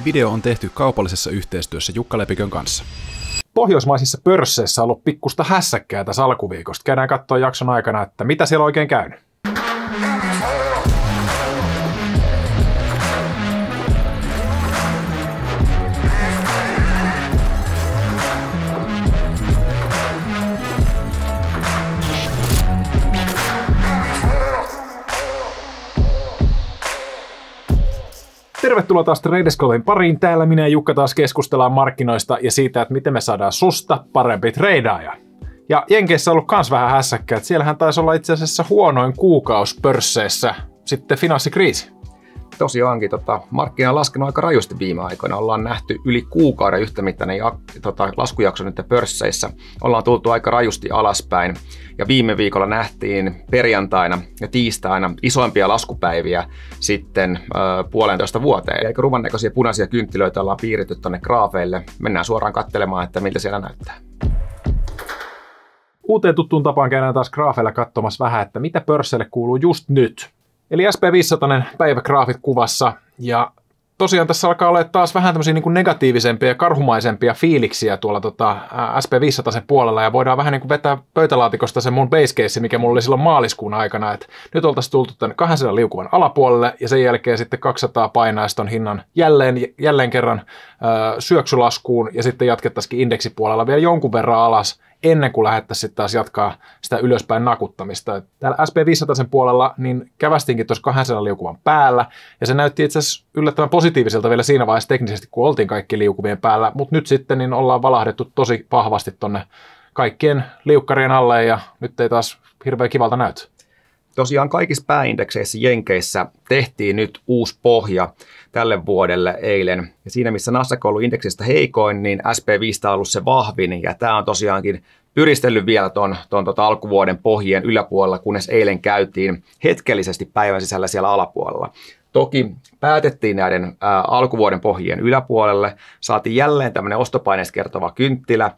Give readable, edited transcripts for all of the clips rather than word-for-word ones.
Video on tehty kaupallisessa yhteistyössä Jukka Lepikön kanssa. Pohjoismaisissa pörsseissä on ollut pikkusta hässäkkää tässä alkuviikosta. Käydään katsoa jakson aikana, että mitä siellä on oikein käynyt. Tervetuloa taas Tradescopen pariin. Täällä minä ja Jukka taas keskustellaan markkinoista ja siitä, että miten me saadaan susta parempi treidaaja. Ja Jenkeissä on ollut kans vähän hässäkkää, että siellähän taisi olla itse asiassa huonoin kuukausi pörsseissä sitten finanssikriisi. Tosiaankin markkina on laskenut aika rajusti viime aikoina. Ollaan nähty yli kuukauden yhtämittainen laskujakso nyt pörsseissä. Ollaan tultu aika rajusti alaspäin. Ja viime viikolla nähtiin perjantaina ja tiistaina isoimpia laskupäiviä sitten 1,5 vuoteen. Eikä ruvan näköisiä punaisia kynttilöitä ollaan piirretty tuonne graafeille. Mennään suoraan katselemaan, että miltä siellä näyttää. Uuteen tuttuun tapaan käydään taas graafeilla katsomassa vähän, että mitä pörsseille kuuluu just nyt. Eli SP500 päivägraafit kuvassa, ja tosiaan tässä alkaa olla taas vähän tämmöisiä niin kuin negatiivisempia ja karhumaisempia fiiliksiä tuolla SP500 puolella, ja voidaan vähän niin kuin vetää pöytälaatikosta se mun base case, mikä mulla oli silloin maaliskuun aikana, että nyt oltaisiin tultu tänne 200 liukuvan alapuolelle, ja sen jälkeen sitten 200 painaisi ton hinnan jälleen kerran syöksylaskuun, ja sitten jatkettaisiin indeksipuolella vielä jonkun verran alas, ennen kuin lähdettäisiin taas jatkaa sitä ylöspäin nakuttamista. Täällä SP500 puolella niin kävästinkin tuossa 200 liukuvan päällä, ja se näytti itse asiassa yllättävän positiiviselta vielä siinä vaiheessa teknisesti, kun oltiin kaikki liukuvien päällä, mutta nyt sitten niin ollaan valahdettu tosi vahvasti tonne kaikkien liukkarien alle, ja nyt ei taas hirveän kivalta näytä. Tosiaan kaikissa pääindekseissä Jenkeissä tehtiin nyt uusi pohja tälle vuodelle eilen. Ja siinä, missä Nasdaq on ollut indeksistä heikoin, niin SP500 on ollut se vahvin. Ja tämä on tosiaankin pyristellyt vielä ton alkuvuoden pohjien yläpuolella, kunnes eilen käytiin hetkellisesti päivän sisällä siellä alapuolella. Toki päätettiin näiden alkuvuoden pohjien yläpuolelle, saatiin jälleen tämmöinen ostopaineesta kertova kynttilä.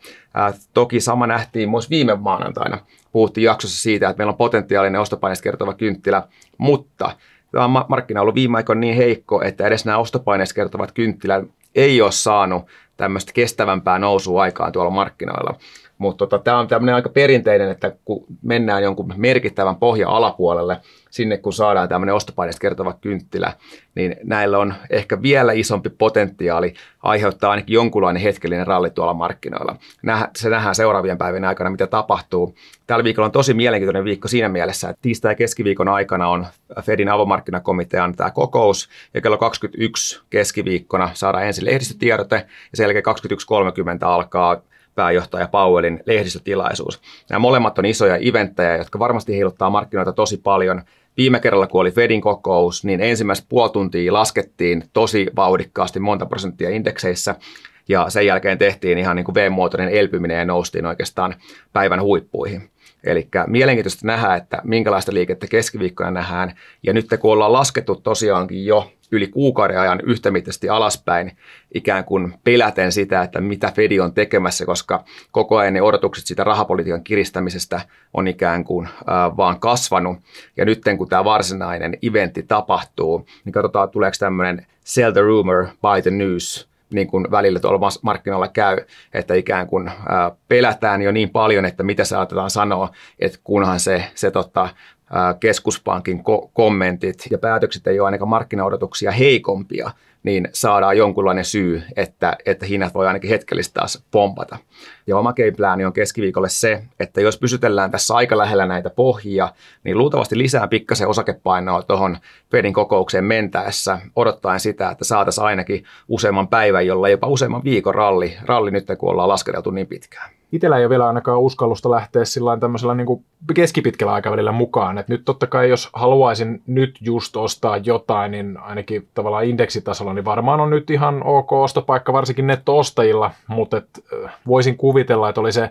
Toki sama nähtiin myös viime maanantaina. Puhuttiin jaksossa siitä, että meillä on potentiaalinen ostopaineesta kertova kynttilä, mutta tämä markkina on ollut viime aikoina niin heikko, että edes nämä ostopaineesta kertovat kynttilät ei ole saanut tämmöistä kestävämpää nousua aikaan tuolla markkinoilla. Mutta tämä on tämmöinen aika perinteinen, että kun mennään jonkun merkittävän pohjan alapuolelle, sinne kun saadaan tämmöinen ostopaineesta kertova kynttilä, niin näillä on ehkä vielä isompi potentiaali aiheuttaa ainakin jonkunlainen hetkellinen ralli tuolla markkinoilla. Se nähdään seuraavien päivien aikana, mitä tapahtuu. Tällä viikolla on tosi mielenkiintoinen viikko siinä mielessä, että tiistai- ja keskiviikon aikana on Fedin avomarkkinakomitean tämä kokous, ja kello 21 keskiviikkona saadaan ensin lehdistötiedote, ja sen jälkeen 21.30 alkaa pääjohtaja Powellin lehdistötilaisuus. Nämä molemmat on isoja eventtejä, jotka varmasti heiluttaa markkinoita tosi paljon. Viime kerralla, kun oli Fedin kokous, niin ensimmäistä puoli tuntia laskettiin tosi vauhdikkaasti monta prosenttia indekseissä, ja sen jälkeen tehtiin ihan niin kuin V-muotoinen elpyminen ja noustiin oikeastaan päivän huippuihin. Eli mielenkiintoista nähdä, että minkälaista liikettä keskiviikkona nähdään, ja nyt kun ollaan laskettu tosiaankin jo yli kuukauden ajan yhtämittaisesti alaspäin, ikään kuin peläten sitä, että mitä Fed on tekemässä, koska koko ajan ne odotukset siitä rahapolitiikan kiristämisestä on ikään kuin vaan kasvanut. Ja nyt kun tämä varsinainen eventti tapahtuu, niin katsotaan, tuleeko tämmöinen sell the rumor, buy the news, niin kuin välillä tuolla markkinoilla käy, että ikään kuin pelätään jo niin paljon, että mitä saatetaan sanoa, että kunhan se keskuspankin kommentit ja päätökset ei ole ainakaan markkinaodotuksia heikompia, niin saadaan jonkunlainen syy, että hinnat voi ainakin hetkellisesti taas pompata. Ja oma game plani on keskiviikolle se, että jos pysytellään tässä aika lähellä näitä pohjia, niin luultavasti lisää pikkasen osakepainoa tuohon Fedin kokoukseen mentäessä, odottaen sitä, että saataisiin ainakin useamman päivän, jolla jopa useamman viikon ralli nyt, kun ollaan lasketeltu niin pitkään. Itsellä ei ole vielä ainakaan uskallusta lähteä sillain tämmöisellä niin kuin keskipitkällä aikavälillä mukaan. Et nyt totta kai, jos haluaisin nyt just ostaa jotain, niin ainakin tavallaan indeksitasolla, niin varmaan on nyt ihan ok ostopaikka, varsinkin netto-ostajilla, mutta voisin kuvitella, että oli se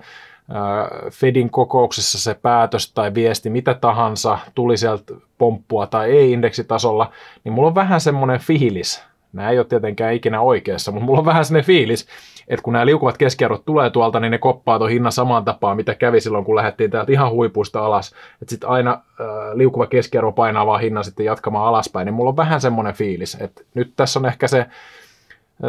Fedin kokouksessa se päätös tai viesti, mitä tahansa, tuli sieltä pomppua tai ei indeksitasolla, niin mulla on vähän semmoinen fiilis, nämä ei ole tietenkään ikinä oikeassa, mutta mulla on vähän semmoinen fiilis, että kun nämä liukuvat keskiarvot tulee tuolta, niin ne koppaa tuon hinnan samaan tapaan, mitä kävi silloin, kun lähdettiin täältä ihan huipuista alas. Että sitten aina liukuva keskiarvo painaa vaan hinnan sitten jatkamaan alaspäin, niin mulla on vähän semmoinen fiilis, että nyt tässä on ehkä se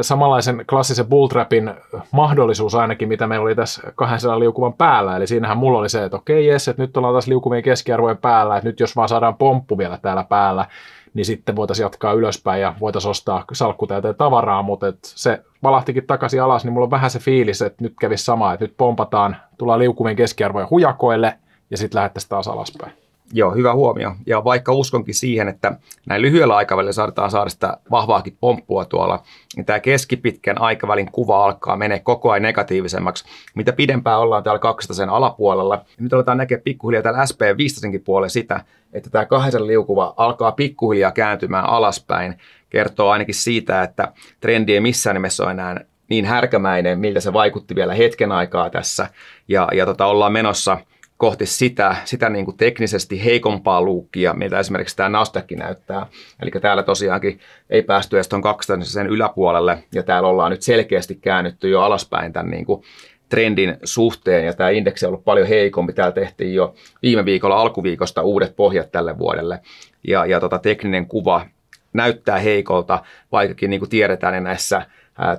samanlaisen klassisen bulltrapin mahdollisuus ainakin, mitä meillä oli tässä 200 liukuvan päällä. Eli siinähän mulla oli se, että okei, jes, että nyt ollaan taas liukuvien keskiarvojen päällä, että nyt jos vaan saadaan pomppu vielä täällä päällä, niin sitten voitaisiin jatkaa ylöspäin ja voitaisiin ostaa salkkutäyteen tavaraa, mutta se valahtikin takaisin alas, niin mulla on vähän se fiilis, että nyt kävisi sama, että nyt pompataan, tullaan liukuvien keskiarvojen hujakoille ja sitten lähdettäisiin taas alaspäin. Joo, hyvä huomio. Ja vaikka uskonkin siihen, että näin lyhyellä aikavälillä saadaan saada sitä vahvaakin pomppua tuolla, niin tämä keskipitkän aikavälin kuva alkaa menee koko ajan negatiivisemmaksi. Mitä pidempään ollaan täällä 200 alapuolella, nyt aletaan näkee pikkuhiljaa täällä SP500 puolella sitä, että tämä 200 liukuva alkaa pikkuhiljaa kääntymään alaspäin. Kertoo ainakin siitä, että trendi ei missään nimessä ole enää niin härkämäinen, miltä se vaikutti vielä hetken aikaa tässä. Ja ollaan menossa kohti sitä niin kuin teknisesti heikompaa luukkia, mitä esimerkiksi tämä Nasdaq näyttää. Eli täällä tosiaankin ei päästy edes tuon 200 sen yläpuolelle, ja täällä ollaan nyt selkeästi käännytty jo alaspäin tämän niin kuin trendin suhteen, ja tämä indeksi on ollut paljon heikompi. Täällä tehtiin jo viime viikolla alkuviikosta uudet pohjat tälle vuodelle, ja tekninen kuva näyttää heikolta, vaikkakin niin kuin tiedetään niin näissä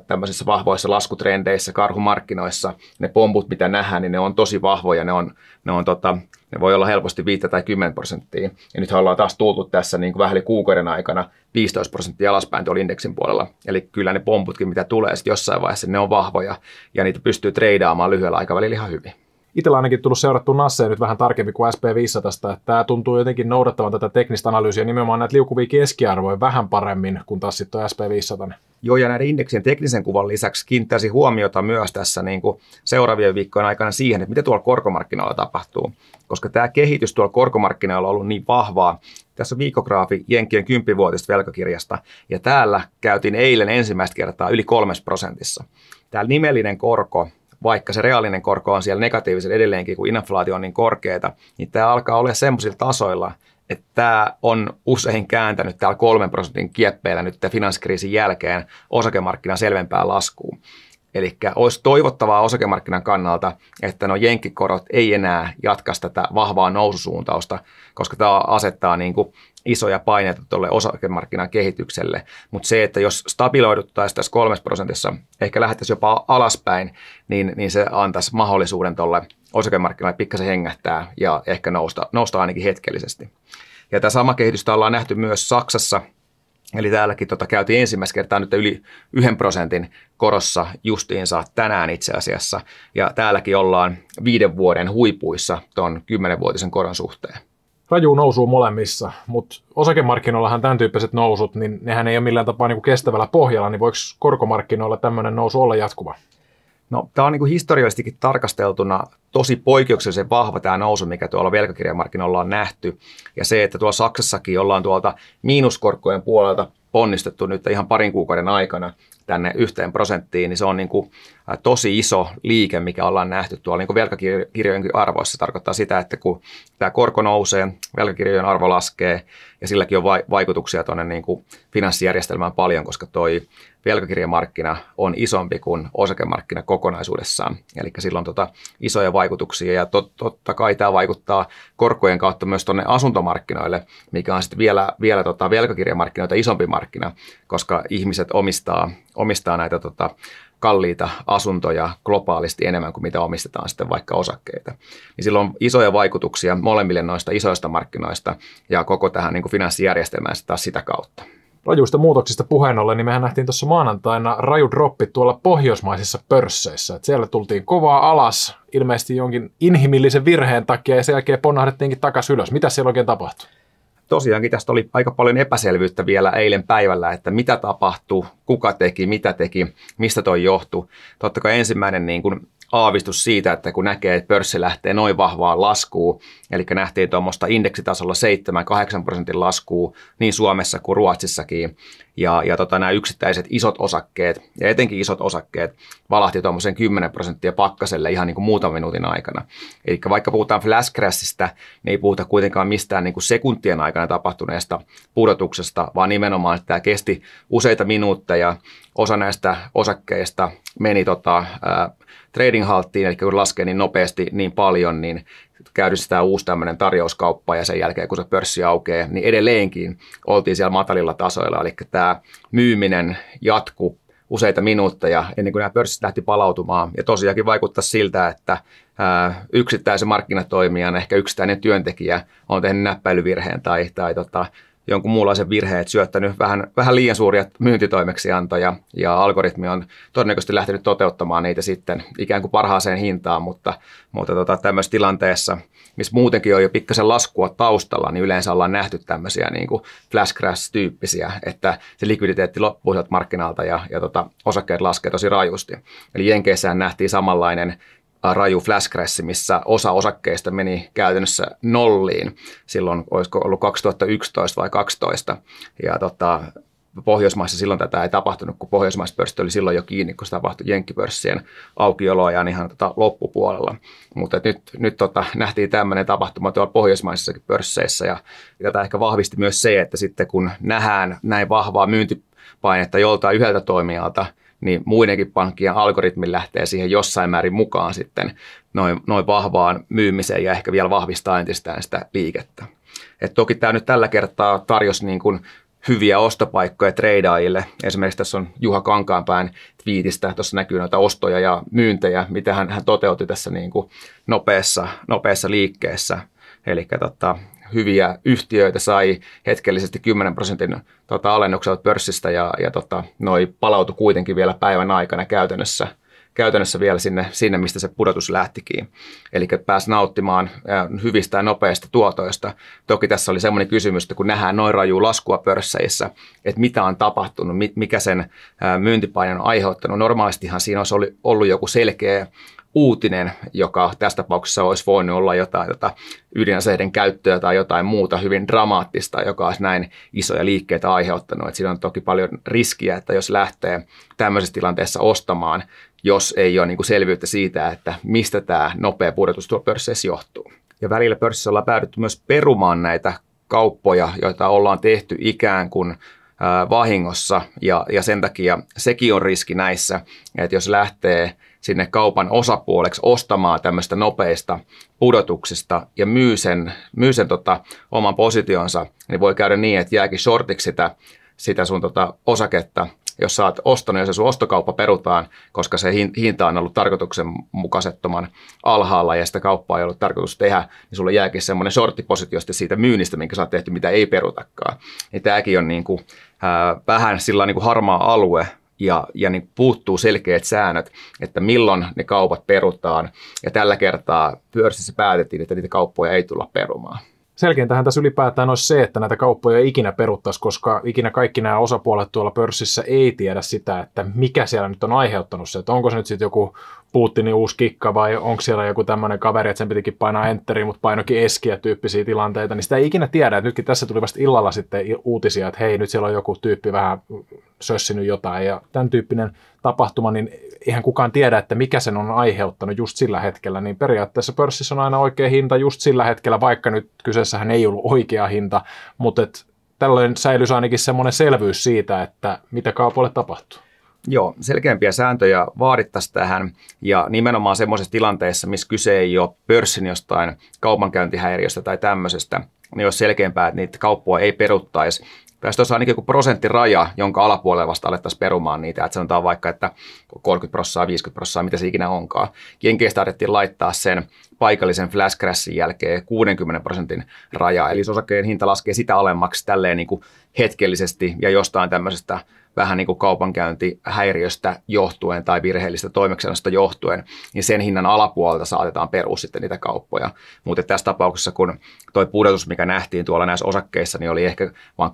tämmöisissä vahvoissa laskutrendeissä, karhumarkkinoissa, ne pomput, mitä nähdään, niin ne on tosi vahvoja, ne voi olla helposti 5 tai 10%. Ja nythän ollaan taas tultu tässä niin kuin vähän yli kuukauden aikana 15% alaspäin tuolla indeksin puolella. Eli kyllä ne pomputkin, mitä tulee sitten jossain vaiheessa, ne on vahvoja ja niitä pystyy treidaamaan lyhyellä aikavälillä ihan hyvin. Itsellä ainakin tullut seurattua Nassea nyt vähän tarkemmin kuin SP500, että tämä tuntuu jotenkin noudattavan tätä teknistä analyysiä, nimenomaan näitä liukuvia keskiarvoja vähän paremmin kuin taas sitten SP500. Joo, ja näiden indeksien teknisen kuvan lisäksi kiinnittäisi huomiota myös tässä niin kuin seuraavien viikkojen aikana siihen, että mitä tuolla korkomarkkinoilla tapahtuu, koska tämä kehitys tuolla korkomarkkinoilla on ollut niin vahvaa. Tässä on viikograafi Jenkkien 10-vuotisesta velkakirjasta, ja täällä käytiin eilen ensimmäistä kertaa yli 3%. Täällä nimellinen korko, vaikka se reaalinen korko on siellä negatiivisella edelleenkin, kun inflaatio on niin korkeata, niin tämä alkaa olla semmoisilla tasoilla, että tämä on usein kääntänyt täällä 3% kieppeillä nyt finanssikriisin jälkeen osakemarkkinan selvempää laskuun. Eli olisi toivottavaa osakemarkkinan kannalta, että jenkkikorot ei enää jatkaisi tätä vahvaa noususuuntausta, koska tämä asettaa niin kuin isoja paineita tuolle osakemarkkinan kehitykselle. Mutta se, että jos stabiloiduttaisiin tässä 3%, ehkä lähdettäisiin jopa alaspäin, niin se antaisi mahdollisuuden tuolle osakemarkkinalle pikkasen hengähtää ja ehkä nousta ainakin hetkellisesti. Ja tämä sama kehitystä ollaan nähty myös Saksassa. Eli täälläkin käytiin ensimmäistä kertaa nyt yli 1% korossa justiinsa tänään itse asiassa. Ja täälläkin ollaan 5 vuoden huipuissa tuon 10-vuotisen koron suhteen. Raju nousuu molemmissa, mutta osakemarkkinoillahan tämän tyyppiset nousut, niin nehän ei ole millään tapaa niin kuin kestävällä pohjalla, niin voiko korkomarkkinoilla tämmöinen nousu olla jatkuva? No, tämä on niin kuin historiallisestikin tarkasteltuna tosi poikkeuksellisen vahva tämä nousu, mikä tuolla velkakirjamarkkinoilla on nähty. Ja se, että tuolla Saksassakin ollaan tuolta miinuskorkojen puolelta ponnistettu nyt ihan parin kuukauden aikana tänne 1%, niin se on niin kuin tosi iso liike, mikä ollaan nähty tuolla niin kuin velkakirjojen arvoissa. Se tarkoittaa sitä, että kun tämä korko nousee, velkakirjojen arvo laskee, ja silläkin on vaikutuksia tuonne niin kuin finanssijärjestelmään paljon, koska toi velkakirjamarkkina on isompi kuin osakemarkkina kokonaisuudessaan. Eli sillä on isoja vaikutuksia, ja totta kai tämä vaikuttaa korkojen kautta myös tuonne asuntomarkkinoille, mikä on sitten vielä velkakirjamarkkinoita isompi markkina, koska ihmiset omistaa näitä kalliita asuntoja globaalisti enemmän kuin mitä omistetaan sitten vaikka osakkeita. Niin sillä on isoja vaikutuksia molemmille noista isoista markkinoista ja koko tähän niin kuin finanssijärjestelmään taas sitä kautta. Rajuista muutoksista puheen ollen, niin mehän nähtiin tuossa maanantaina raju droppi tuolla pohjoismaisissa pörsseissä. Että siellä tultiin kovaa alas, ilmeisesti jonkin inhimillisen virheen takia, ja sen jälkeen ponnahdettiinkin takaisin ylös. Mitä siellä oikein tapahtui? Tosiaankin tästä oli aika paljon epäselvyyttä vielä eilen päivällä, että mitä tapahtui, kuka teki, mitä teki, mistä toi johtui. Totta kai ensimmäinen niin kuin aavistus siitä, että kun näkee, että pörssi lähtee noin vahvaan laskuun, eli nähtiin tuommoista indeksitasolla 7-8% laskua niin Suomessa kuin Ruotsissakin, ja nämä yksittäiset isot osakkeet, ja etenkin isot osakkeet, valahti tuommoisen 10% pakkaselle ihan niin kuin muutaman minuutin aikana. Eli vaikka puhutaan flash crashista, niin ei puhuta kuitenkaan mistään niin kuin sekuntien aikana tapahtuneesta pudotuksesta, vaan nimenomaan, että tämä kesti useita minuutteja, osa näistä osakkeista meni trading halttiin, eli kun laskee niin nopeasti niin paljon, niin käydystetään uusi tämmöinen tarjouskauppa, ja sen jälkeen kun se pörssi aukeaa, niin edelleenkin oltiin siellä matalilla tasoilla, eli tämä myyminen jatkui useita minuutteja ennen kuin nämä pörssit lähti palautumaan. Ja tosiaankin vaikuttaa siltä, että yksittäisen markkinatoimijan, ehkä yksittäinen työntekijä on tehnyt näppäilyvirheen tai jonkun muunlaisen virheen, että syöttänyt vähän liian suuria myyntitoimeksiantoja ja algoritmi on todennäköisesti lähtenyt toteuttamaan niitä sitten ikään kuin parhaaseen hintaan, mutta tämmöisessä tilanteessa, missä muutenkin on jo pikkasen laskua taustalla, niin yleensä ollaan nähty tämmöisiä niin kuin flash crash-tyyppisiä, että se likviditeetti loppuu sieltä markkinalta ja osakkeet laskee tosi rajusti. Eli Jenkeissähän nähtiin samanlainen raju flash crash, missä osa osakkeista meni käytännössä nolliin. Silloin olisiko ollut 2011 vai 2012. Ja Pohjoismaissa silloin tätä ei tapahtunut, kun pohjoismaiset pörssit oli silloin jo kiinni, kun se tapahtui jenkkipörssien aukioloajan ihan loppupuolella. Mutta nyt nähtiin tämmöinen tapahtuma tuolla pohjoismaisissakin pörsseissä ja tätä ehkä vahvisti myös se, että sitten kun nähdään näin vahvaa myyntipainetta joltain yhdeltä toimijalta, niin muidenkin pankkien algoritmi lähtee siihen jossain määrin mukaan sitten noin vahvaan myymiseen ja ehkä vielä vahvistaa entistään sitä liikettä. Et toki tämä nyt tällä kertaa tarjosi niin kuin hyviä ostopaikkoja treidaajille. Esimerkiksi tässä on Juha Kankaanpään twiitistä, tuossa näkyy noita ostoja ja myyntejä, mitä hän toteutti tässä niin kuin nopeassa liikkeessä. Eli hyviä yhtiöitä sai hetkellisesti 10% alennukselta pörssistä ja noi palautui kuitenkin vielä päivän aikana käytännössä vielä sinne, mistä se pudotus lähtikin. Eli pääsi nauttimaan hyvistä ja nopeista tuotoista. Toki tässä oli semmoinen kysymys, että kun nähdään noin rajua laskua pörsseissä, että mitä on tapahtunut, mikä sen myyntipaineen on aiheuttanut. Normaalistihan siinä olisi ollut joku selkeä uutinen, joka tässä tapauksessa olisi voinut olla jotain ydinaseiden käyttöä tai jotain muuta hyvin dramaattista, joka olisi näin isoja liikkeitä aiheuttanut. Että siinä on toki paljon riskiä, että jos lähtee tämmöisessä tilanteessa ostamaan, jos ei ole niin kuin selvyyttä siitä, että mistä tämä nopea pudotus tuolla pörsseissä johtuu. Ja välillä pörssissä ollaan päädytty myös perumaan näitä kauppoja, joita ollaan tehty ikään kuin vahingossa ja sen takia sekin on riski näissä, että jos lähtee sinne kaupan osapuoleksi ostamaan tämmöistä nopeista pudotuksista ja myy sen oman positionsa, niin voi käydä niin, että jääkin shortiksi sitä sun osaketta, jos sä oot ostanut ja se sun ostokauppa perutaan, koska se hinta on ollut tarkoituksenmukaisettoman alhaalla ja sitä kauppaa ei ollut tarkoitus tehdä, niin sulla jääkin semmoinen shorttipositio siitä myynnistä, minkä sä oot tehty, mitä ei perutakaan. Ja tämäkin on niin kuin, vähän sillä niin kuin harmaa alue, ja niin puuttuu selkeät säännöt, että milloin ne kaupat perutaan. Ja tällä kertaa pörssissä päätettiin, että niitä kauppoja ei tulla perumaan. Selkeintähän tässä ylipäätään olisi se, että näitä kauppoja ei ikinä peruttaisi, koska ikinä kaikki nämä osapuolet tuolla pörssissä ei tiedä sitä, että mikä siellä nyt on aiheuttanut se, että onko se nyt sitten joku Putinin uusi kikka vai onko siellä joku tämmöinen kaveri, että sen pitikin painaa enteriä, mutta painokin eskiä tyyppisiä tilanteita, niin sitä ei ikinä tiedä. Että nytkin tässä tuli vasta illalla sitten uutisia, että hei, nyt siellä on joku tyyppi vähän sössinyt jotain ja tämän tyyppinen tapahtuma, niin eihän kukaan tiedä, että mikä sen on aiheuttanut just sillä hetkellä, niin periaatteessa pörssissä on aina oikea hinta just sillä hetkellä, vaikka nyt kyseessähän ei ollut oikea hinta, mutta tällöin säilyisi ainakin semmoinen selvyys siitä, että mitä kaupoille tapahtuu. Joo, selkeämpiä sääntöjä vaadittaisiin tähän ja nimenomaan semmoisessa tilanteessa, missä kyse ei ole pörssin jostain kaupankäyntihäiriöstä tai tämmöisestä, niin olisi selkeämpää, että niitä kauppoja ei peruttaisi. Tästä olisi ainakin joku prosenttiraja, jonka alapuolella vasta alettaisiin perumaan niitä. Että sanotaan vaikka, että 30%, 50%, mitä se ikinä onkaan. Jenkeistä tarvittiin laittaa sen paikallisen flash crashin jälkeen 60% raja. Eli osakkeen hinta laskee sitä alemmaksi tälleen niin kuin hetkellisesti ja jostain tämmöisestä vähän niin kuin kaupankäyntihäiriöstä johtuen tai virheellistä toimeksiannosta johtuen, niin sen hinnan alapuolelta saatetaan perua sitten niitä kauppoja. Mutta tässä tapauksessa, kun tuo pudotus, mikä nähtiin tuolla näissä osakkeissa, niin oli ehkä vain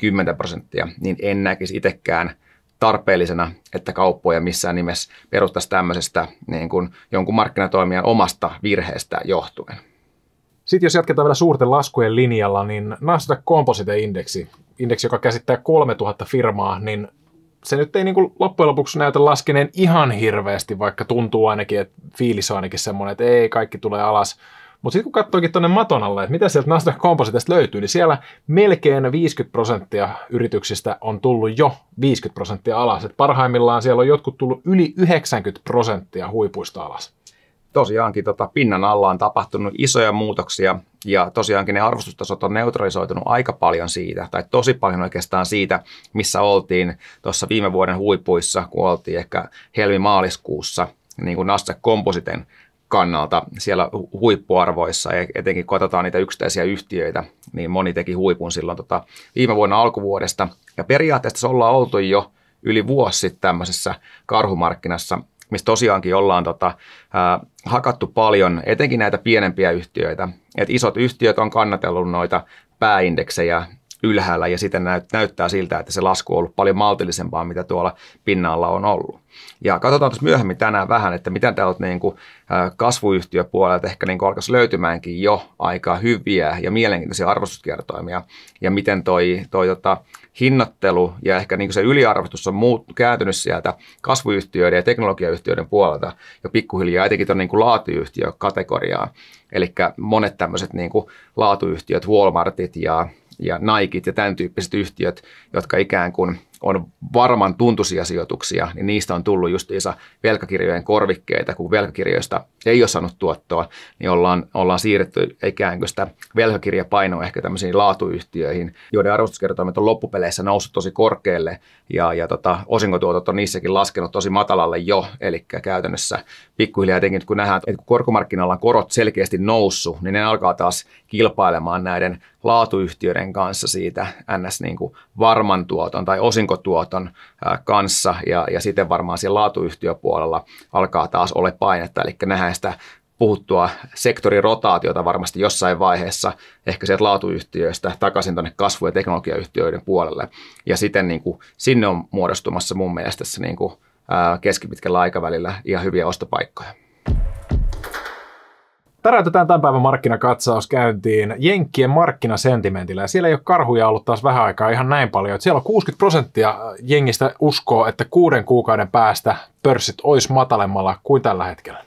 10%, niin en näkisi itsekään tarpeellisena, että kauppoja missään nimessä peruttaisi tämmöisestä niin kuin jonkun markkinatoimijan omasta virheestä johtuen. Sitten jos jatketaan vielä suurten laskujen linjalla, niin Nasdaq Composite-indeksi, joka käsittää 3000 firmaa, niin se nyt ei niin kuin loppujen lopuksi näytä laskeneen ihan hirveästi, vaikka tuntuu ainakin, että fiilis on ainakin semmoinen, että ei, kaikki tulee alas. Mutta sitten kun katsoikin tuonne maton alle, että mitä sieltä Nasdaq Compositesta löytyy, niin siellä melkein 50% yrityksistä on tullut jo 50% alas. Et parhaimmillaan siellä on jotkut tullut yli 90% huipuista alas. Tosiaankin pinnan alla on tapahtunut isoja muutoksia ja tosiaankin ne arvostustasot on neutralisoitunut aika paljon siitä, tai tosi paljon oikeastaan siitä, missä oltiin tuossa viime vuoden huipuissa, kun oltiin ehkä helmi-maaliskuussa niin kuin Nasdaq Compositen kannalta siellä huippuarvoissa, ja etenkin kun katsotaan niitä yksittäisiä yhtiöitä, niin moni teki huipun silloin viime vuonna alkuvuodesta. Ja periaatteessa ollaan oltu jo yli vuosi sitten tämmöisessä karhumarkkinassa, missä tosiaankin ollaan hakattu paljon, etenkin näitä pienempiä yhtiöitä. Et isot yhtiöt on kannatellut noita pääindeksejä ylhäällä, ja sitten näyttää siltä, että se lasku on ollut paljon maltillisempaa, mitä tuolla pinnalla on ollut. Ja katsotaan tuossa myöhemmin tänään vähän, että miten täältä niin kasvuyhtiöpuolelta ehkä niin alkaisi löytymäänkin jo aika hyviä ja mielenkiintoisia arvostuskertoimia, ja miten toi hinnoittelu ja ehkä niin se yliarvostus on kääntynyt sieltä kasvuyhtiöiden ja teknologiayhtiöiden puolelta jo pikkuhiljaa, etenkin tuon niin laatuyhtiökategoriaa. Eli monet tämmöiset niin laatuyhtiöt, Walmartit ja Nikit ja tämän tyyppiset yhtiöt, jotka ikään kuin on varman tuntuisia sijoituksia, niin niistä on tullut justiinsa velkakirjojen korvikkeita, kun velkakirjoista ei ole saanut tuottoa, niin ollaan siirretty ikään kuin sitä velkakirjapainoa ehkä tämmöisiin laatuyhtiöihin, joiden arvostuskertoimet on loppupeleissä noussut tosi korkealle, ja osinkotuotot on niissäkin laskenut tosi matalalle jo, eli käytännössä pikkuhiljaa etenkin, kun nähdään, että kun korkomarkkinoilla on korot selkeästi noussut, niin ne alkaa taas kilpailemaan näiden laatuyhtiöiden kanssa siitä ns. Niin kuin varman tuoton tai osinkotuoton kanssa, ja sitten varmaan siellä laatuyhtiöpuolella alkaa taas olla painetta, eli nähdään sitä puhuttua sektorirotaatiota varmasti jossain vaiheessa ehkä sieltä laatuyhtiöistä takaisin tuonne kasvu- ja teknologiayhtiöiden puolelle, ja sitten niin kuin sinne on muodostumassa mun mielestä tässä niin kuin keskipitkällä aikavälillä ihan hyviä ostopaikkoja. Täräytetään tämän päivän markkinakatsaus käyntiin Jenkkien markkinasentimentillä, ja siellä ei ole karhuja ollut taas vähän aikaa ihan näin paljon, että siellä on 60% jengistä uskoo, että 6 kuukauden päästä pörssit olisi matalemmalla kuin tällä hetkellä.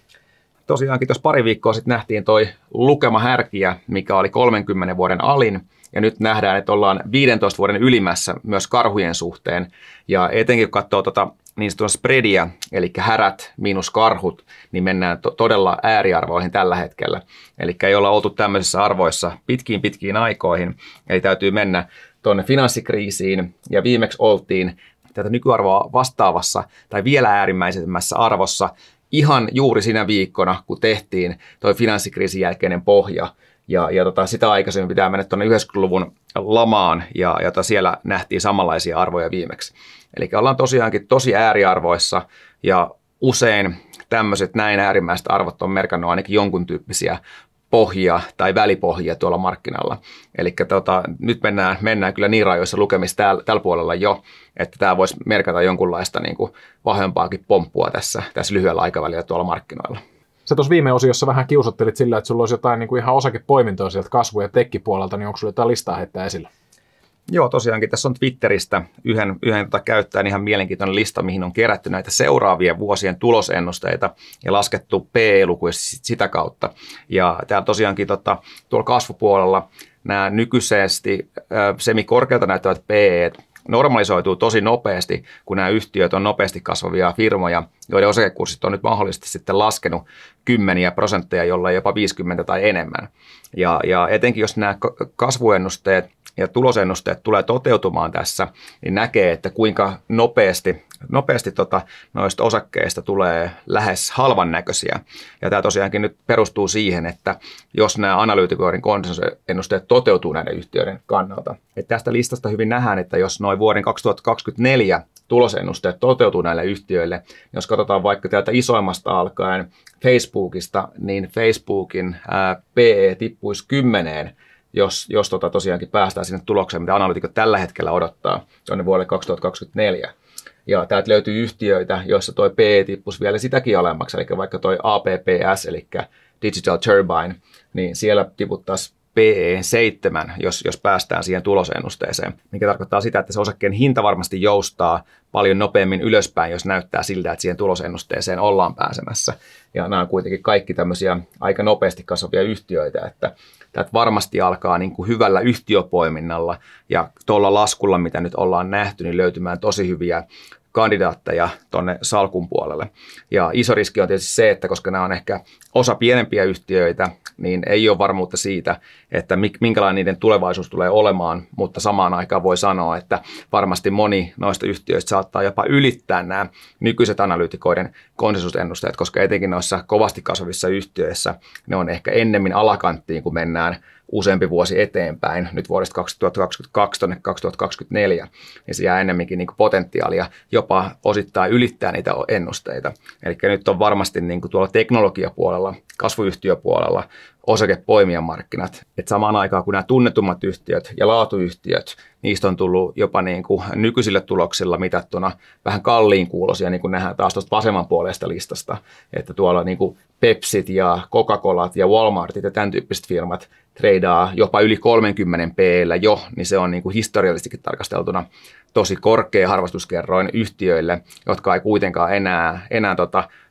Tosiaankin tuossa pari viikkoa sitten nähtiin toi lukemahärkiä, mikä oli 30 vuoden alin, ja nyt nähdään, että ollaan 15 vuoden ylimmässä myös karhujen suhteen, ja etenkin kun katsoo niin sanottua spreadia, eli härät miinus karhut, niin mennään todella ääriarvoihin tällä hetkellä. Eli ei olla oltu tämmöisissä arvoissa pitkiin aikoihin, eli täytyy mennä tuonne finanssikriisiin, ja viimeksi oltiin tätä nykyarvoa vastaavassa tai vielä äärimmäisemmässä arvossa ihan juuri siinä viikkona, kun tehtiin toi finanssikriisin jälkeinen pohja, ja sitä aikaisemmin pitää mennä tuonne 90-luvun lamaan, ja siellä nähtiin samanlaisia arvoja viimeksi. Eli ollaan tosiaankin tosi ääriarvoissa, ja usein tämmöiset näin äärimmäiset arvot on merkannut ainakin jonkun tyyppisiä pohjia tai välipohjia tuolla markkinalla. Eli nyt mennään kyllä niin rajoissa lukemista tällä puolella jo, että tämä voisi merkata jonkunlaista niin kuin vahvempaakin pomppua tässä lyhyellä aikavälillä tuolla markkinoilla. Sä tuossa viime osiossa vähän kiusottelit sillä, että sulla olisi jotain niin kuin ihan osakepoimintoa sieltä kasvu- ja tekkipuolelta, niin onko sulla jotain listaa heittää esille? Joo, tosiaankin tässä on Twitteristä yhden käyttäjän ihan mielenkiintoinen lista, mihin on kerätty näitä seuraavien vuosien tulosennusteita ja laskettu PE-lukuja sitä kautta. Ja täällä tosiaankin tuolla kasvupuolella nämä nykyisesti semikorkealta näyttävät PE:t normalisoituu tosi nopeasti, kun nämä yhtiöt on nopeasti kasvavia firmoja, joiden osakekurssit on nyt mahdollisesti sitten laskenut 10%, jollei jopa 50 tai enemmän. Ja etenkin jos nämä kasvuennusteet ja tulosennusteet tulee toteutumaan tässä, niin näkee, että kuinka nopeasti noista osakkeista tulee lähes halvan näköisiä. Ja tämä tosiaankin nyt perustuu siihen, että jos nämä analyytikoiden konsensusennusteet toteutuu näiden yhtiöiden kannalta. Että tästä listasta hyvin nähdään, että jos noin vuoden 2024 tulosennusteet toteutuu näille yhtiöille, niin jos katsotaan vaikka täältä isoimmasta alkaen Facebookista, niin Facebookin PE tippuisi 10, jos tosiaankin päästään sinne tulokseen, mitä analytikot tällä hetkellä odottaa tuonne vuodelle 2024. Ja täältä löytyy yhtiöitä, joissa tuo PE tippuisi vielä sitäkin alemmaksi, eli vaikka tuo APPS, eli Digital Turbine, niin siellä tiputtaisiin PE 7, jos päästään siihen tulosennusteeseen, mikä tarkoittaa sitä, että se osakkeen hinta varmasti joustaa paljon nopeammin ylöspäin, jos näyttää siltä, että siihen tulosennusteeseen ollaan pääsemässä. Ja nämä on kuitenkin kaikki tämmöisiä aika nopeasti kasvavia yhtiöitä, että tämä varmasti alkaa niin kuin hyvällä yhtiöpoiminnalla ja tuolla laskulla, mitä nyt ollaan nähty, niin löytymään tosi hyviä kandidaatteja tuonne salkun puolelle. Ja iso riski on tietysti se, että koska nämä on ehkä osa pienempiä yhtiöitä, niin ei ole varmuutta siitä, että minkälainen niiden tulevaisuus tulee olemaan, mutta samaan aikaan voi sanoa, että varmasti moni noista yhtiöistä saattaa jopa ylittää nämä nykyiset analyytikoiden konsensusennusteet, koska etenkin noissa kovasti kasvavissa yhtiöissä ne on ehkä ennemmin alakanttiin, kun mennään useampi vuosi eteenpäin, nyt vuodesta 2022 tuonne 2024, niin se jää ennemminkin niin kuin potentiaalia jopa osittain ylittää niitä ennusteita. Eli nyt on varmasti niin kuin tuolla teknologiapuolella, kasvuyhtiöpuolella osakepoimijamarkkinat. Et samaan aikaan kun nämä tunnetummat yhtiöt ja laatuyhtiöt, niistä on tullut jopa niin kuin nykyisillä tuloksilla mitattuna vähän kalliin kuulosia, niin kuin nähdään taas tuosta vasemmanpuoleista listasta, että tuolla niin kuin Pepsit ja Coca-Colat ja Walmartit ja tämän tyyppiset firmat treidaa jopa yli 30 P:llä jo, niin se on niin kuin historiallisestikin tarkasteltuna tosi korkea harvastuskerroin yhtiöille, jotka ei kuitenkaan enää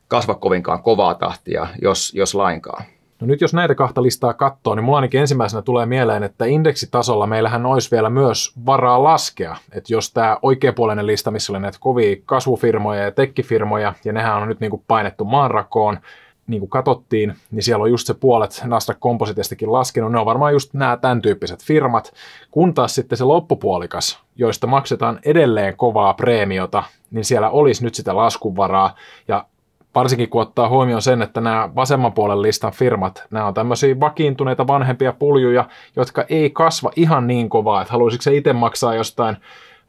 kasva kovinkaan kovaa tahtia, jos lainkaan. No nyt jos näitä kahta listaa katsoo, niin mulla ainakin ensimmäisenä tulee mieleen, että indeksitasolla meillähän olisi vielä myös varaa laskea. Että jos tämä oikeapuolinen lista, missä oli näitä kovia kasvufirmoja ja tekkifirmoja, ja nehän on nyt niin kuin painettu maanrakoon, niin kuin katsottiin, niin siellä on just se puolet Nasdaq Compositestakin laskenut. Ne on varmaan just nämä tämän tyyppiset firmat, kun taas sitten se loppupuolikas, joista maksetaan edelleen kovaa preemiota, niin siellä olisi nyt sitä laskunvaraa, ja varsinkin kun ottaa huomioon sen, että nämä vasemman puolen listan firmat, nämä on tämmöisiä vakiintuneita vanhempia puljuja, jotka ei kasva ihan niin kovaa, että haluaisitko se itse maksaa jostain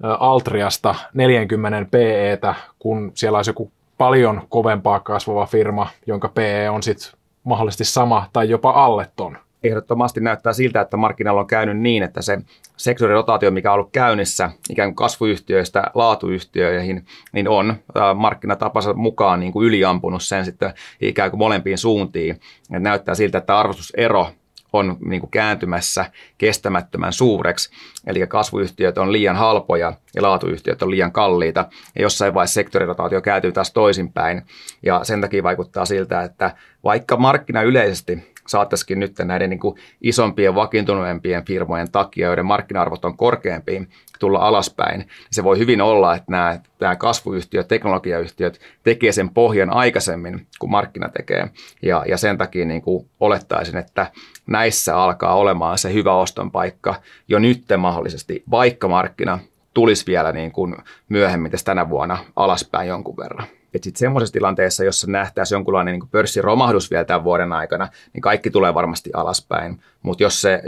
Altriasta 40 PEtä, kun siellä olisi joku paljon kovempaa kasvava firma, jonka PE on sitten mahdollisesti sama tai jopa alle ton. Ehdottomasti näyttää siltä, että markkinoilla on käynyt niin, että se sektorirotaatio, mikä on ollut käynnissä ikään kuin kasvuyhtiöistä laatuyhtiöihin, niin on markkinatapansa mukaan niin kuin yliampunut sen sitten ikään kuin molempiin suuntiin. Et näyttää siltä, että arvostusero on niin kuin kääntymässä kestämättömän suureksi, eli kasvuyhtiöt on liian halpoja ja laatuyhtiöt on liian kalliita, ja jossain vaiheessa sektorirotaatio kääntyy taas toisinpäin, ja sen takia vaikuttaa siltä, että vaikka markkina yleisesti saattaisikin nyt näiden niin kuin isompien vakiintuneempien firmojen takia, joiden markkina-arvot on korkeampiin, tulla alaspäin, niin se voi hyvin olla, että nämä kasvuyhtiöt, teknologiayhtiöt tekee sen pohjan aikaisemmin kuin markkina tekee. Ja sen takia niin kuin olettaisin, että näissä alkaa olemaan se hyvä oston paikka jo nyt mahdollisesti, vaikka markkina tulisi vielä niin kuin myöhemmin tässä tänä vuonna alaspäin jonkun verran. Sitten semmoisessa tilanteessa, jossa nähtäisiin jonkunlainen niin kuin pörssiromahdus vielä tämän vuoden aikana, niin kaikki tulee varmasti alaspäin. Mutta jos se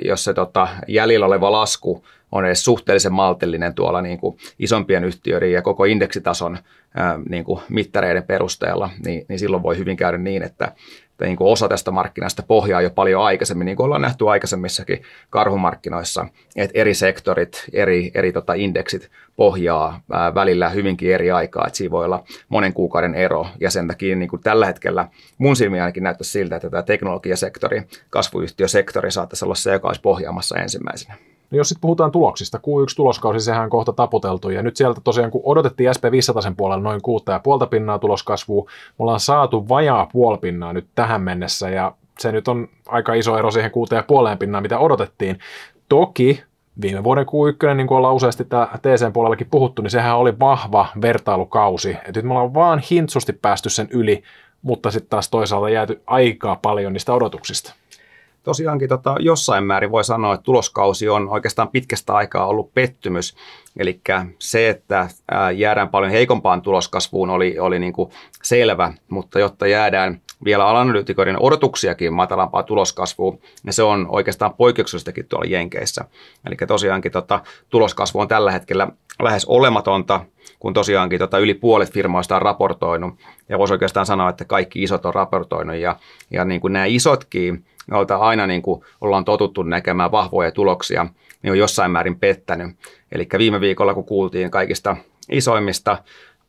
jäljellä oleva lasku on edes suhteellisen maltillinen tuolla niin kuin isompien yhtiöiden ja koko indeksitason niin kuin mittareiden perusteella, niin silloin voi hyvin käydä niin, että niin kuin osa tästä markkinasta pohjaa jo paljon aikaisemmin, niin kuin ollaan nähty aikaisemmissakin karhumarkkinoissa, että eri sektorit, eri indeksit pohjaa välillä hyvinkin eri aikaa, että siinä voi olla monen kuukauden ero, ja sen takia niin kuin tällä hetkellä mun silmiin ainakin näyttäisi siltä, että tämä teknologiasektori, kasvuyhtiösektori saattaisi olla se, joka olisi pohjaamassa ensimmäisenä. No jos sitten puhutaan tuloksista, Q1-tuloskausi, sehän on kohta taputeltu, ja nyt sieltä tosiaan, kun odotettiin SP500 puolella noin 6,5% tuloskasvua, me ollaan saatu vajaa 0,5% nyt tähän mennessä, ja se nyt on aika iso ero siihen 6,5%, mitä odotettiin. Toki viime vuoden Q1, niin kuin ollaan useasti TC-puolellakin puhuttu, niin sehän oli vahva vertailukausi, että nyt me ollaan vaan hintsusti päästy sen yli, mutta sitten taas toisaalta jääty aika paljon niistä odotuksista. Tosiaankin jossain määrin voi sanoa, että tuloskausi on oikeastaan pitkästä aikaa ollut pettymys. Eli se, että jäädään paljon heikompaan tuloskasvuun oli niin kuin selvä, mutta jotta jäädään vielä analyytikoiden odotuksiakin matalampaa tuloskasvuun, niin se on oikeastaan poikkeuksellistakin tuolla Jenkeissä. Eli tosiaankin tuloskasvu on tällä hetkellä lähes olematonta, kun tosiaankin yli puolet firmoista on raportoinut. Ja voisi oikeastaan sanoa, että kaikki isot on raportoinut. Ja niin kuin nämä isotkin, joilta aina niin kuin ollaan totuttu näkemään vahvoja tuloksia, niin on jossain määrin pettänyt. Eli viime viikolla, kun kuultiin kaikista isoimmista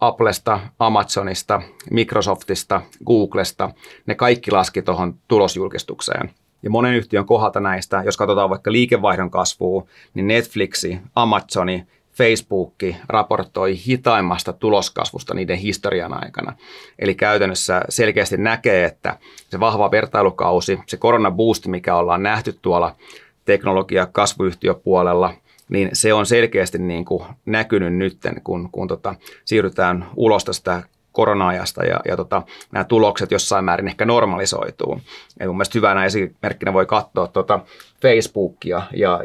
Applesta, Amazonista, Microsoftista, Googlesta, ne kaikki laski tuohon tulosjulkistukseen. Ja monen yhtiön kohdalta näistä, jos katsotaan vaikka liikevaihdon kasvua, niin Netflixi, Amazoni, Facebook raportoi hitaimmasta tuloskasvusta niiden historian aikana. Eli käytännössä selkeästi näkee, että se vahva vertailukausi, se koronaboosti, mikä ollaan nähty tuolla teknologia- kasvuyhtiöpuolella, niin se on selkeästi niin kuin näkynyt nyt, kun siirrytään ulos tästä korona-ajasta ja nämä tulokset jossain määrin ehkä normalisoituu. Ja mun mielestä hyvänä esimerkkinä voi katsoa Facebookia ja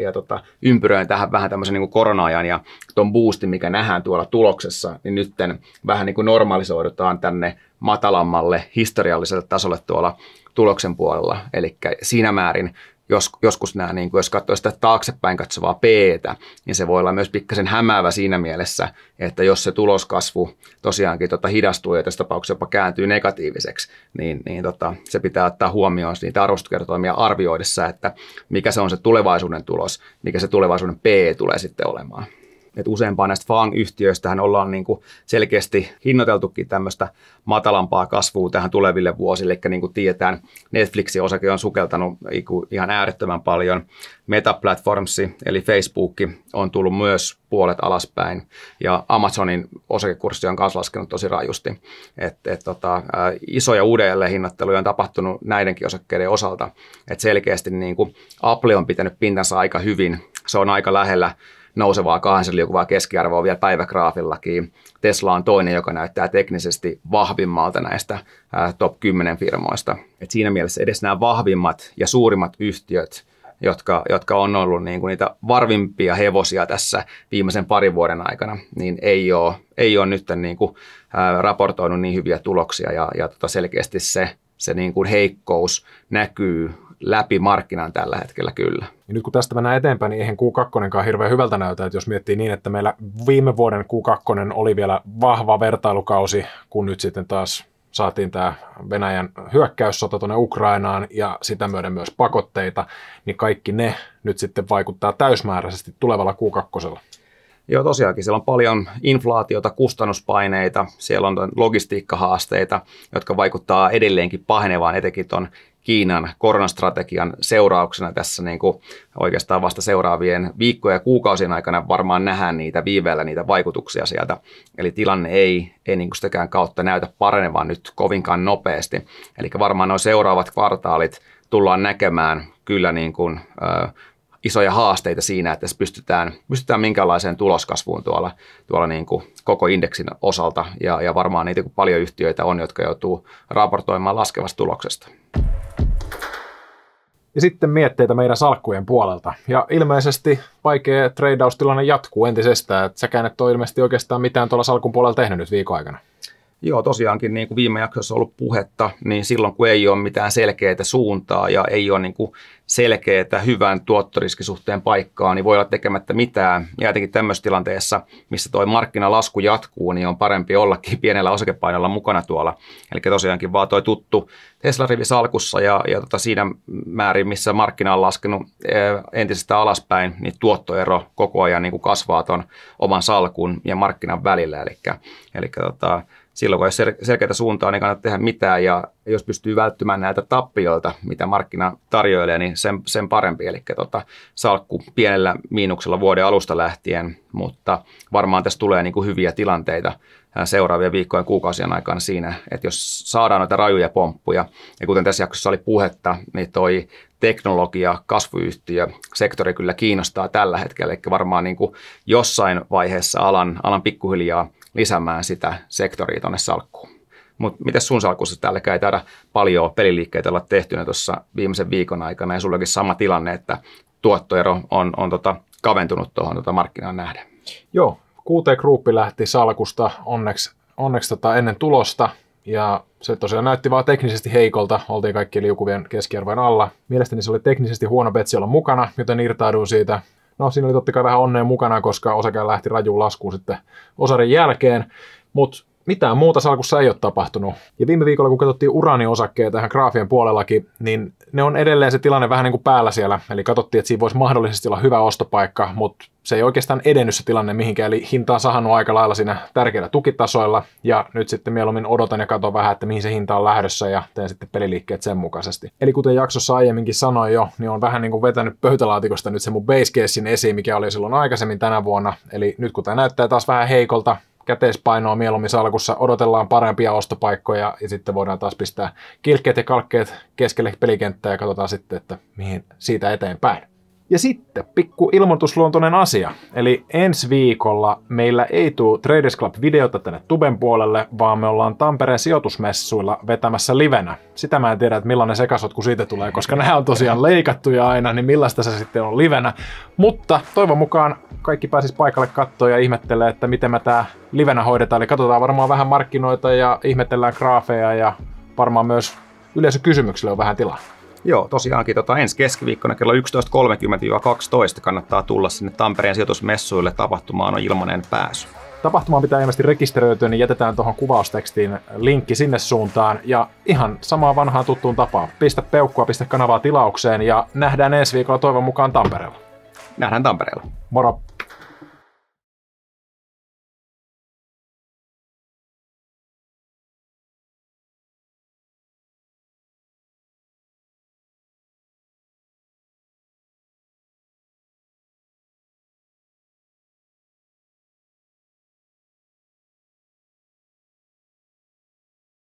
ympyröin tähän vähän tämmöisen niin kuin korona-ajan ja tuon boostin, mikä nähdään tuolla tuloksessa, niin nyt vähän niin kuin normalisoidutaan tänne matalammalle historialliselle tasolle tuolla tuloksen puolella. Eli siinä määrin joskus nämä, niin kuin jos katsoo sitä taaksepäin katsovaa P:tä, niin se voi olla myös pikkasen hämäävä siinä mielessä, että jos se tuloskasvu tosiaankin hidastuu ja tässä tapauksessa jopa kääntyy negatiiviseksi, niin se pitää ottaa huomioon niitä arvostuskertoimia arvioidessa, että mikä se on se tulevaisuuden tulos, mikä se tulevaisuuden P tulee sitten olemaan. Et useampaan näistä FANG-yhtiöistähän ollaan niin kuin selkeästi hinnoiteltukin tämmöistä matalampaa kasvua tähän tuleville vuosille. Eli niin kuin tiedetään, Netflixin osake on sukeltanut ihan äärettömän paljon. Meta Platforms eli Facebook on tullut myös puolet alaspäin ja Amazonin osakekurssi on myös laskenut tosi rajusti. Isoja uudelleenhinnoitteluja on tapahtunut näidenkin osakkeiden osalta. Et selkeästi niin kuin Apple on pitänyt pintansa aika hyvin. Se on aika lähellä nousevaa 200 liukuvaa keskiarvoa vielä päivägraafillakin. Tesla on toinen, joka näyttää teknisesti vahvimmalta näistä top 10 firmoista. Et siinä mielessä edes nämä vahvimmat ja suurimmat yhtiöt, jotka on ollut niin kuin niitä varvimpia hevosia tässä viimeisen parin vuoden aikana, niin ei ole nyt niin kuin raportoinut niin hyviä tuloksia ja selkeästi se niin kuin heikkous näkyy läpi markkinan tällä hetkellä kyllä. Ja nyt kun tästä mennään eteenpäin, niin eihän Q2 hirveän hyvältä näytä, että jos miettii niin, että meillä viime vuoden Q2 oli vielä vahva vertailukausi, kun nyt sitten taas saatiin tämä Venäjän hyökkäyssota tuonne Ukrainaan ja sitä myöden myös pakotteita, niin kaikki ne nyt sitten vaikuttaa täysmääräisesti tulevalla Q2. Joo, tosiaankin siellä on paljon inflaatiota, kustannuspaineita, siellä on logistiikkahaasteita, jotka vaikuttaa edelleenkin pahenevaan etenkin tuon Kiinan koronastrategian seurauksena tässä niin kuin oikeastaan vasta seuraavien viikkojen ja kuukausien aikana varmaan nähdään viiveellä niitä vaikutuksia sieltä. Eli tilanne ei niin kuin sitäkään kautta näytä paranevan nyt kovinkaan nopeasti. Eli varmaan nuo seuraavat kvartaalit tullaan näkemään kyllä niin kuin, isoja haasteita siinä, että pystytään minkälaiseen tuloskasvuun tuolla niin kuin koko indeksin osalta. Ja varmaan niitä paljon yhtiöitä on, jotka joutuu raportoimaan laskevasta tuloksesta. Ja sitten mietteitä meidän salkkujen puolelta. Ja ilmeisesti vaikea treidaustilanne jatkuu entisestään. Että säkään et ole ilmeisesti oikeastaan mitään tuolla salkun puolella tehnyt nyt viikon aikana. Joo, tosiaankin niin kuin viime jaksossa on ollut puhetta, niin silloin kun ei ole mitään selkeää suuntaa ja ei ole niin kuin selkeää hyvän tuottoriskisuhteen paikkaa, niin voi olla tekemättä mitään. Ja jotenkin tämmöisessä tilanteessa, missä tuo markkinalasku jatkuu, niin on parempi ollakin pienellä osakepainolla mukana tuolla. Eli tosiaankin vaan tuo tuttu Tesla-rivi salkussa ja siinä määrin, missä markkina on laskenut entisestä alaspäin, niin tuottoero koko ajan niin kuin kasvaa tuon oman salkun ja markkinan välillä. Eli silloin kun ei ole selkeää suuntaa, niin kannattaa tehdä mitään, ja jos pystyy välttymään näiltä tappioilta, mitä markkina tarjoilee, niin sen parempi. Eli salkku pienellä miinuksella vuoden alusta lähtien, mutta varmaan tässä tulee niin kuin hyviä tilanteita seuraavien viikkojen ja kuukausien aikana siinä, että jos saadaan noita rajuja pomppuja, ja kuten tässä jaksossa oli puhetta, niin toi teknologia, kasvuyhtiö, sektori kyllä kiinnostaa tällä hetkellä, eli varmaan niin kuin jossain vaiheessa alan pikkuhiljaa lisäämään sitä sektoria tuonne salkkuun. Mutta miten sun salkussa täälläkään ei taida paljon peliliikkeitä olla tehtynä tuossa viimeisen viikon aikana, ja sullakin sama tilanne, että tuottoero on kaventunut tuohon markkinaan nähden? Joo, QT Group lähti salkusta onneksi ennen tulosta, ja se tosiaan näytti vaan teknisesti heikolta, oltiin kaikki liukuvien keskiarvojen alla. Mielestäni se oli teknisesti huono betsi olla mukana, joten irtauduin siitä. No, siinä oli totta kai vähän onnea mukana, koska osake lähti rajuun laskuun sitten osarin jälkeen, mutta mitään muuta salkussa ei ole tapahtunut. Ja viime viikolla, kun katsottiin uraaniosakkeja tähän graafien puolellakin, niin ne on edelleen se tilanne vähän niin kuin päällä siellä. Eli katsottiin, että siinä voisi mahdollisesti olla hyvä ostopaikka, mutta se ei oikeastaan edennyt se tilanne mihinkään. Eli hinta on sahannut aika lailla siinä tärkeillä tukitasoilla. Ja nyt sitten mieluummin odotan ja katson vähän, että mihin se hinta on lähdössä, ja teen sitten peliliikkeet sen mukaisesti. Eli kuten jaksossa aiemminkin sanoin jo, niin on vähän niin kuin vetänyt pöytälaatikosta nyt se mun base casein esiin, mikä oli silloin aikaisemmin tänä vuonna. Eli nyt kun tämä näyttää taas vähän heikolta, käteispainoa mieluummin salkussa, odotellaan parempia ostopaikkoja ja sitten voidaan taas pistää kilkkeet ja kalkkeet keskelle pelikenttää ja katsotaan sitten, että mihin siitä eteenpäin. Ja sitten pikku ilmoitusluontoinen asia. Eli ensi viikolla meillä ei tule Traders Club-videota tänne Tuben puolelle, vaan me ollaan Tampereen sijoitusmessuilla vetämässä livenä. Sitä mä en tiedä, että millainen sekasotku siitä tulee, koska nämä on tosiaan leikattuja aina, niin millaista se sitten on livenä. Mutta toivon mukaan kaikki pääsis paikalle katsoa ja ihmettelee, että miten me tää livenä hoidetaan. Eli katsotaan varmaan vähän markkinoita ja ihmetellään graafeja ja varmaan myös yleisökysymyksille on vähän tilaa. Joo, tosiaankin ensi keskiviikkona kello 11.30-12 kannattaa tulla sinne Tampereen sijoitusmessuille. Tapahtumaan on ilmainen pääsy. Tapahtumaan pitää ilmeisesti rekisteröityä, niin jätetään tuohon kuvaustekstiin linkki sinne suuntaan. Ja ihan samaan vanhaan tuttuun tapaan. Pistä peukkua, pistä kanavaa tilaukseen ja nähdään ensi viikolla toivon mukaan Tampereella. Nähdään Tampereella. Moro!